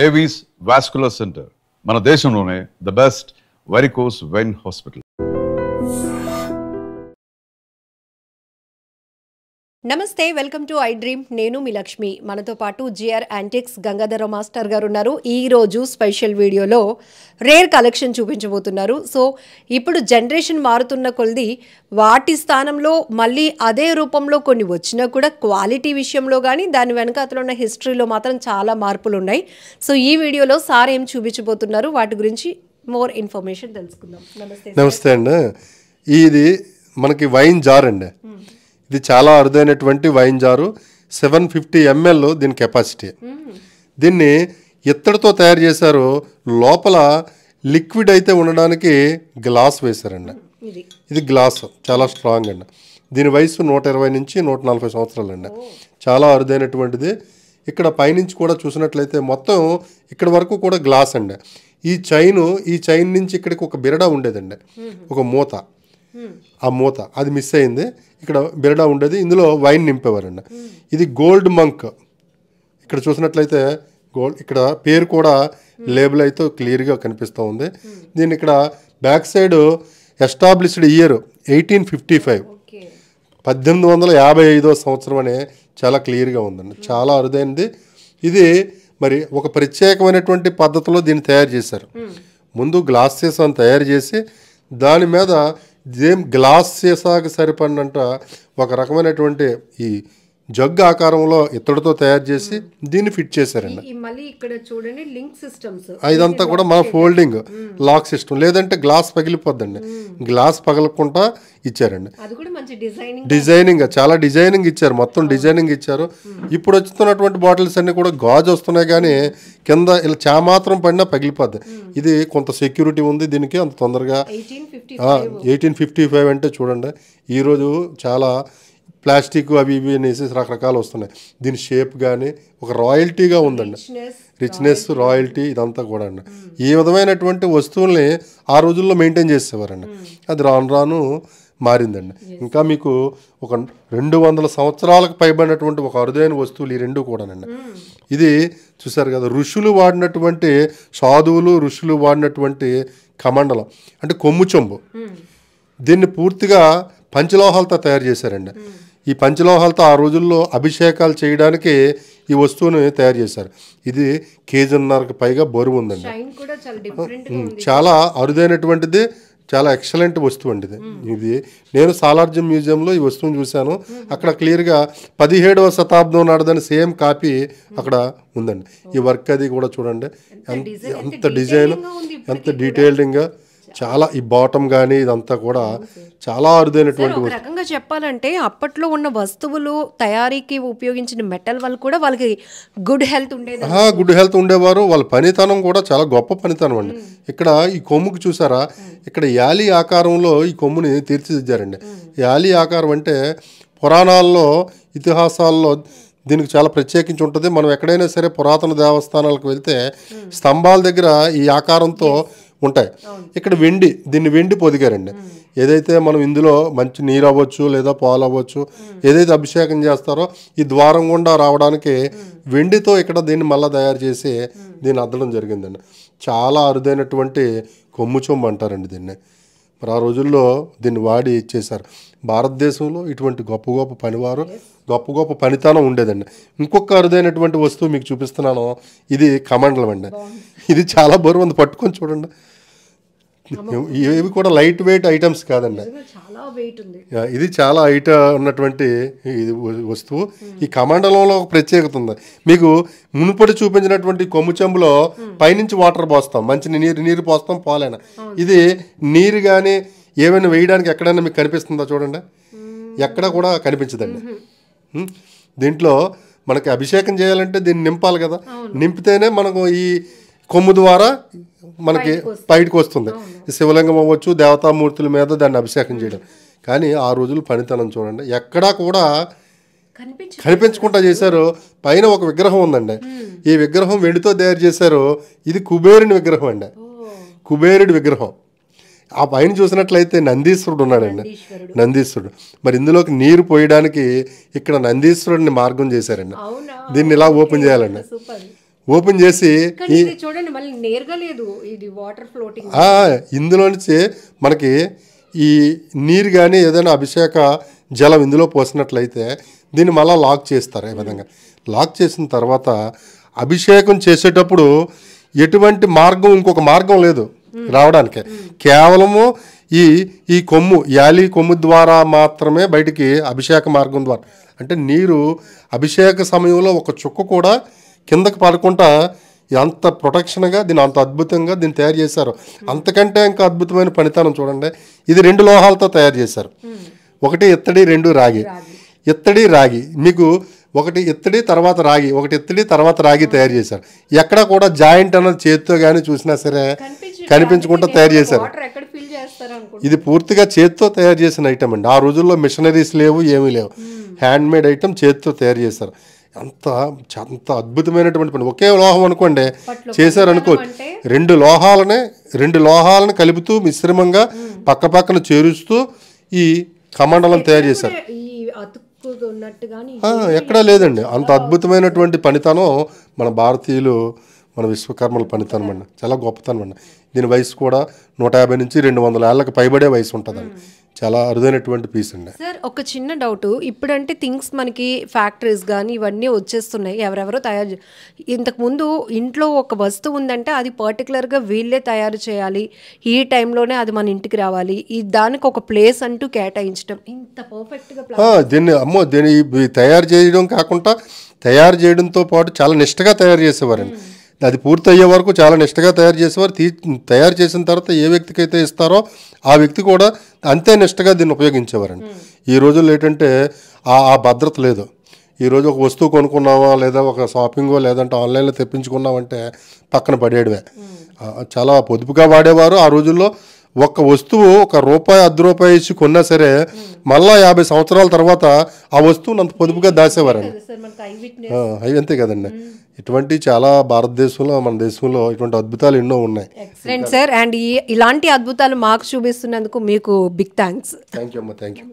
Avis vascular centre మన దేశంలోనే the best varicose vein hospital. నమస్తే, వెల్కమ్ టు ఐ డ్రీమ్. నేను మీ లక్ష్మి. మనతో పాటు జిఆర్ యాంటిక్స్ గంగాధర మాస్టర్ గారు ఉన్నారు. ఈరోజు స్పెషల్ వీడియోలో రేర్ కలెక్షన్ చూపించబోతున్నారు. సో ఇప్పుడు జనరేషన్ మారుతున్న కొలది వాటి స్థానంలో మళ్ళీ అదే రూపంలో కొన్ని వచ్చినా కూడా క్వాలిటీ విషయంలో కానీ దాని వెనకాతలో ఉన్న హిస్టరీలో మాత్రం చాలా మార్పులు ఉన్నాయి. సో ఈ వీడియోలో సార్ ఏం చూపించబోతున్నారు వాటి గురించి మోర్ ఇన్ఫర్మేషన్ తెలుసుకుందాం. నమస్తే అండి. ఇది మనకి వైన్ జార్ అండి. ఇది చాలా అరుదైనటువంటి వైన్ జారు. 750 ml దీని కెపాసిటీ. దీన్ని ఇత్తడితో తయారు చేశారు. లోపల లిక్విడ్ అయితే ఉండడానికి గ్లాస్ వేశారండి. ఇది గ్లాస్ చాలా స్ట్రాంగ్ అండి. దీని వయసు 120 నుంచి 140 సంవత్సరాలు అండి. చాలా అరుదైనటువంటిది. ఇక్కడ పైనుంచి కూడా చూసినట్లయితే మొత్తం ఇక్కడ వరకు కూడా గ్లాస్ అండి. ఈ చైన్ నుంచి ఇక్కడికి ఒక బిరడా ఉండేదండి, ఒక మూత. ఆ మూత అది మిస్ అయింది. ఇక్కడ బిరడా ఉండేది, ఇందులో వైన్ నింపేవారండి. ఇది గోల్డ్ మంక్. ఇక్కడ చూసినట్లయితే గోల్డ్, ఇక్కడ పేరు కూడా లేబుల్ అయితే క్లియర్గా కనిపిస్తూ ఉంది. దీని ఇక్కడ బ్యాక్ సైడ్ ఎస్టాబ్లిష్డ్ ఇయర్ 1855, 1855వ సంవత్సరం అనే చాలా క్లియర్గా ఉందండి. చాలా అరుదైనది. ఇది మరి ఒక ప్రత్యేకమైనటువంటి పద్ధతిలో దీన్ని తయారు చేశారు. ముందు గ్లాస్ సీసాను తయారు చేసి దాని మీద గ్లాస్ సీసాకి సరిపడినంత ఒక రకమైనటువంటి ఈ జగ్ ఆకారంలో ఇత్తడితో తయారు చేసి దీన్ని ఫిట్ చేశారండి. ఇదంతా కూడా మన ఫోల్డింగ్ లాక్ సిస్టమ్, లేదంటే గ్లాస్ పగిలిపోద్దండి. గ్లాస్ పగలకుండా ఇచ్చారండి. డిజైనింగ్ చాలా డిజైనింగ్ ఇచ్చారు, మొత్తం డిజైనింగ్ ఇచ్చారు. ఇప్పుడు వస్తున్నటువంటి బాటిల్స్ అన్ని కూడా గాజు వస్తున్నాయి, కానీ కింద ఇలా మాత్రం పడినా పగిలిపోద్ది. ఇది కొంత సెక్యూరిటీ ఉంది దీనికి. అంత తొందరగా 1855 అంటే చూడండి, ఈరోజు చాలా ప్లాస్టిక్ అవి ఇవి అనేసి రకరకాలు వస్తున్నాయి. దీని షేప్ కానీ ఒక రాయల్టీగా ఉందండి. రిచ్నెస్, రాయల్టీ ఇదంతా కూడా అండి. ఈ విధమైనటువంటి వస్తువుల్ని ఆ రోజుల్లో మెయింటైన్ చేసేవారండి. అది రాను రాను మారిందండి. ఇంకా మీకు ఒక 200 సంవత్సరాలకు పైబడినటువంటి ఒక అరుదైన వస్తువులు ఈ రెండు కూడానండి. ఇది చూసారు కదా, ఋషులు వాడినటువంటి, సాధువులు ఋషులు వాడినటువంటి కమండలం అంటే కొమ్ము చెంబు. దీన్ని పూర్తిగా పంచలోహాలతో తయారు చేశారండి. ఈ పంచలోహాలతో ఆ రోజుల్లో అభిషేకాలు చేయడానికి ఈ వస్తువుని తయారు చేశారు. ఇది 1.5 kg పైగా బరువు ఉందండి. చాలా అరుదైనటువంటిది, చాలా ఎక్సలెంట్ వస్తువు అండి ఇది. నేను సాలార్జంగ్ మ్యూజియంలో ఈ వస్తువుని చూశాను. అక్కడ క్లియర్గా 17వ శతాబ్దం నాటిదని సేమ్ కాపీ అక్కడ ఉందండి. ఈ వర్క్ అది కూడా చూడండి, ఎంత డిజైన్, ఎంత డీటెయిల్డ్గా. చాలా ఈ బాటమ్ కానీ ఇదంతా కూడా చాలా అరుదైనటువంటి. ఒక రకంగా చెప్పాలంటే అప్పట్లో ఉన్న వస్తువులు తయారీకి ఉపయోగించిన మెటల్ వల్ల కూడా వాళ్ళకి గుడ్ హెల్త్ ఉండేది. గుడ్ హెల్త్ ఉండేవారు. వాళ్ళ పనితనం కూడా చాలా గొప్ప పనితనం అండి. ఇక్కడ ఈ కొమ్ముకి చూసారా, ఇక్కడ యాలి ఆకారంలో ఈ కొమ్ముని తీర్చిదిద్దారండి. యాలి ఆకారం అంటే పురాణాల్లో, ఇతిహాసాల్లో దీనికి చాలా ప్రత్యేకించి ఉంటుంది. మనం ఎక్కడైనా సరే పురాతన దేవస్థానాలకు వెళ్తే స్తంభాల దగ్గర ఈ ఆకారంతో ఉంటాయి. ఇక్కడ దీన్ని వెండి పొదిగారండి. ఏదైతే మనం ఇందులో మంచి నీరు అవ్వచ్చు లేదా పాలు అవ్వచ్చు, ఏదైతే అభిషేకం చేస్తారో ఈ ద్వారం గుండా రావడానికి వెండితో ఇక్కడ దీన్ని మళ్ళీ తయారు చేసి దీన్ని అద్దడం జరిగిందండి. చాలా అరుదైనటువంటి కొమ్ము చెంబు అంటారండి దీన్ని. మరి ఆ రోజుల్లో దీన్ని వాడి ఇచ్చేశారు. భారతదేశంలో ఇటువంటి గొప్ప గొప్ప పనివారు, గొప్ప గొప్ప పనితనం ఉండేదండి. ఇంకొక అరుదైనటువంటి వస్తువు మీకు చూపిస్తున్నాను. ఇది కమండలం అండి. ఇది చాలా బరువు ఉంది, పట్టుకొని చూడండి. ఇవి కూడా లైట్ వెయిట్ ఐటమ్స్ కాదండి. ఇది చాలా హైట్ ఉన్నటువంటి ఇది వస్తువు. ఈ కమండలంలో ఒక ప్రత్యేకత ఉంది. మీకు మునుపటి చూపించినటువంటి కొమ్ము చెంబులో పైనుంచి వాటర్ పోస్తాం, మంచి నీరు పోస్తాం, పాలైనా. ఇది నీరు కానీ ఏమైనా వేయడానికి ఎక్కడైనా మీకు కనిపిస్తుందా చూడండి, ఎక్కడ కూడా కనిపించదండి. దీంట్లో మనకి అభిషేకం చేయాలంటే దీన్ని నింపాలి కదా, నింపితేనే మనకు ఈ కొమ్ము ద్వారా మనకి బయటకు వస్తుంది. శివలింగం అవ్వచ్చు, దేవతామూర్తుల మీద దాన్ని అభిషేకం చేయడం. కానీ ఆ రోజులు పనితనం చూడండి, ఎక్కడా కూడా కనిపించకుండా చేశారు. పైన ఒక విగ్రహం ఉందండి. ఈ విగ్రహం వెండితో తయారు చేశారు. ఇది కుబేరుని విగ్రహం అండి, కుబేరుడి విగ్రహం. ఆ పైన చూసినట్లయితే నందీశ్వరుడు ఉన్నాడండి, నందీశ్వరుడు. మరి ఇందులోకి నీరు పోయడానికి ఇక్కడ నందీశ్వరుడిని మార్గం చేశారండి. దీన్ని ఇలా ఓపెన్ చేయాలండి. ఓపెన్ చేసి చూడండి మళ్ళీ నేరుగా లేదు, ఇది వాటర్ ఫ్లోటింగ్. ఇందులో నుంచి మనకి ఈ నీరు కానీ ఏదైనా అభిషేక జలం ఇందులో పోసినట్లయితే దీన్ని మళ్ళీ లాక్ చేస్తారు. ఈ విధంగా లాక్ చేసిన తర్వాత అభిషేకం చేసేటప్పుడు ఎటువంటి మార్గం, ఇంకొక మార్గం లేదు రావడానికి. కేవలము ఈ కొమ్ము, యాలి కొమ్ము ద్వారా మాత్రమే బయటికి అభిషేక మార్గం ద్వారా, అంటే నీరు అభిషేక సమయంలో ఒక చుక్క కూడా కిందకి పడకుండా ఎంత ప్రొటెక్షన్గా దీన్ని, అంత అద్భుతంగా దీన్ని తయారు చేశారు. అంతకంటే ఇంకా అద్భుతమైన పనితనం చూడండి. ఇది 2 లోహాలతో తయారు చేశారు. ఒకటి ఇత్తడి, 2 రాగి. ఇత్తడి రాగి, మీకు ఒకటి ఇత్తడి తర్వాత రాగి, ఒకటి ఇత్తడి తర్వాత రాగి తయారు చేశారు. ఎక్కడ కూడా జాయింట్ అన్నది చేతితో కానీ చూసినా సరే కనిపించకుండా తయారు చేశారు. ఇది పూర్తిగా చేతితో తయారు చేసిన ఐటమ్ అండి. ఆ రోజుల్లో మిషనరీస్ లేవు, ఏమీ లేవు. హ్యాండ్ మేడ్ ఐటమ్ చేతితో తయారు చేశారు. అంత అద్భుతమైనటువంటి పని. ఒకే లోహం అనుకోండి చేశారనుకో, 2 లోహాలను కలుపుతూ మిశ్రమంగా పక్క పక్కన చేరుస్తూ ఈ కమండలం తయారు చేశారు. ఎక్కడా లేదండి అంత అద్భుతమైనటువంటి పనితనం. మన భారతీయులు, మన విశ్వకర్మల పనితనం అండి, చాలా గొప్పతనం అండి. దీని వయసు కూడా 150 నుంచి 200 ఏళ్ళకి పైబడే వయసు ఉంటుందండి. చాలా అరుదైనటువంటి పీస్ అండి. సార్ ఒక చిన్న డౌట్, ఇప్పుడంటే థింగ్స్ మనకి ఫ్యాక్టరీస్ కానీ ఇవన్నీ వచ్చేస్తున్నాయి, ఎవరెవరో తయారు. ఇంతకుముందు ఇంట్లో ఒక వస్తువు ఉందంటే అది పర్టికులర్గా వీళ్ళే తయారు చేయాలి, ఈ టైంలోనే అది మన ఇంటికి రావాలి, దానికి ఒక ప్లేస్ అంటూ కేటాయించడం, ఇంత పర్ఫెక్ట్గా దీన్ని తయారు చేయడం కాకుండా తయారు చేయడంతో పాటు చాలా నిష్టగా తయారు చేసేవారండి. అది పూర్తి అయ్యే వరకు చాలా నిష్టగా తయారు చేసేవారు. తయారు చేసిన తర్వాత ఏ వ్యక్తికి అయితే ఇస్తారో ఆ వ్యక్తి కూడా అంతే నిష్టగా దీన్ని ఉపయోగించేవారండి. ఈ రోజుల్లో ఏంటంటే ఆ భద్రత లేదు. ఈరోజు ఒక వస్తువు కొనుక్కున్నావా, లేదా ఒక షాపింగో లేదంటే ఆన్లైన్లో తెప్పించుకున్నామంటే పక్కన పడేయడమే. చాలా పొదుపుగా వాడేవారు. ఆ రోజుల్లో ఒక్క వస్తువు ₹1, ₹10 ఇచ్చి కొన్నా సరే మళ్ళా 50 సంవత్సరాల తర్వాత ఆ వస్తువుని అంత పొదుపుగా దాసేవారండి. అవి అంతే కదండి. ఇటువంటి చాలా భారతదేశంలో, మన దేశంలో ఇటువంటి అద్భుతాలు ఎన్నో ఉన్నాయి. Excellent sir. అండ్ ఇలాంటి అద్భుతాలు మాకు చూపిస్తున్నందుకు మీకు బిగ్ థ్యాంక్స్. థ్యాంక్ యూ అమ్మా, థ్యాంక్ యూ.